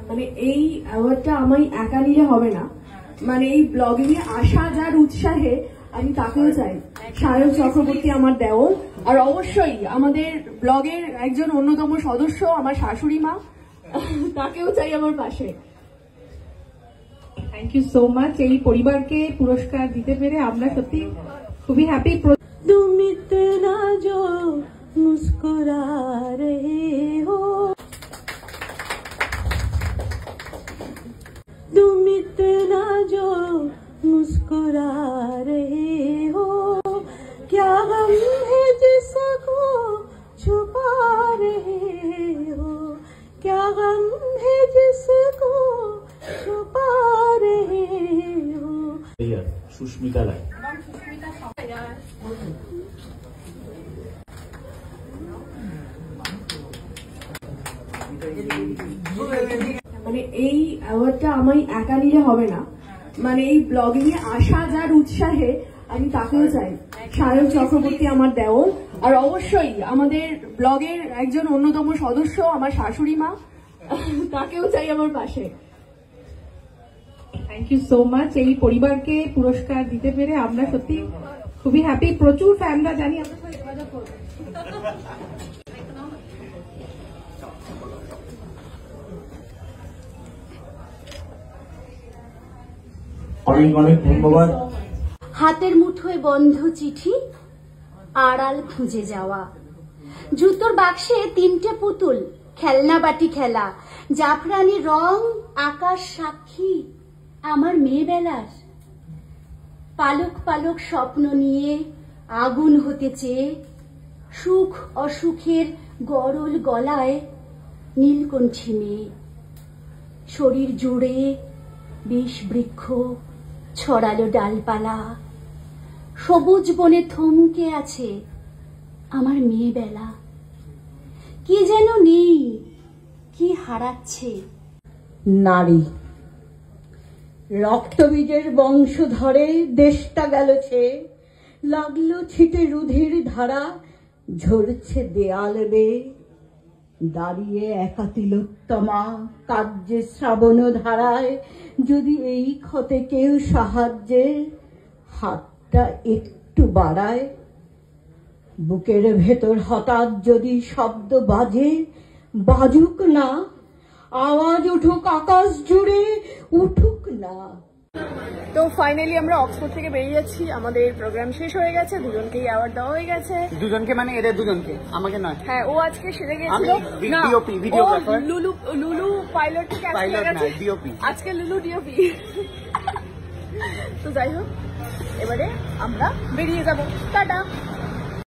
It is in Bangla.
মানে এই অ্যাওয়ার্ডটা আমি একা নিলে হবে না, মানে এই ব্লগিং এ আসা যার উৎসাহে আমি তাকেও চাই। সায়ন চক্রবর্তী আমার দেওর, আর অবশ্যই আমাদের ব্লগের একজন অন্যতম সদস্য আমার শাশুড়ি মা, তাকেও চাই আমার পাশে। Thank you so much. এই পরিবারকে পুরস্কার দিতে পেরে আমরা সত্যি খুবই হ্যাপি। तुम इतना जो मुस्कुरा रहे हो, तुम इतना जो मुस्कुरा रहे हो, क्या गम है जिसको छुपा रहे हो, क्या गम है जिसको छुपा रहे हो। सुष्मिता राय। মানে এই অ্যাওয়ার্ডটা আমি একা নিলে হবে না, মানে এই ব্লগিং এ আসা যার উৎসাহে আমি তাকেও চাই। সায়ন চক্রবর্তী আমার দেওর, আর অবশ্যই আমাদের ব্লগের একজন অন্যতম সদস্য আমার শাশুড়ি মা, তাকেও চাই আমার পাশে। Thank you so much. এই পরিবারকে পুরস্কার দিতে পেরে আমরা সত্যি খুবই হ্যাপি। প্রচুর ফ্যানরা জানি আমরা সবাই যোগাযোগ করবো। অনেক অনেক ধন্যবাদ। হাতের মুঠোয় বন্ধ চিঠি, আড়াল খুঁজে যাওয়া, জুতোর বাক্সে 3টে পুতুল, খেলনা বাটি খেলা, জাফরানি রং, আকাশ সাক্ষী আমার মেয়েবেলার, পালক পালক স্বপ্ন নিয়ে আগুন হতে চেয়ে, সুখ অসুখের গরল গলায় নীলকণ্ঠী মেয়ে, শরীর জুড়ে বিষ বৃক্ষ, ছড়ালো ডালপালা, সবুজ বনে থমকে আছে আমার মেয়েবেলা। কি যেন নেই, কি হারাচ্ছে নারী। রক্তবীজের বংশ ধরে দেশটা গেল ছেয়ে, লাগলো ছিটে রুধির ধারা, ঝরছে দেয়াল বেয়ে, দাঁড়িয়ে একা তিলোত্তমা কার্যে শ্রাবণ ধারায়, যদি এই ক্ষতে কেউ সাহায্যে হাতটা একটু বাড়ায়, বুকের ভেতর হঠাৎ যদি শব্দ বাজে, বাজুক না, আওয়াজ উঠুক আকাশ জুড়ে, উঠুক না। তো ফাইনালি আমরা অক্সফোর্ড থেকে বেরিয়ে যাচ্ছি, আমাদের প্রোগ্রাম শেষ হয়ে গেছে, দুজনকেই অ্যাওয়ার্ড দেওয়া হয়ে গেছে। দুজনকে মানে এদের দুজনকে, আমাকে নয়। হ্যাঁ, ও আজকে সেরে গেছিল, লুলু পাইলট থেকে আজকে লুলু ডিওপি। তো যাই হোক, এবারে আমরা বেরিয়ে যাবো, টাটা।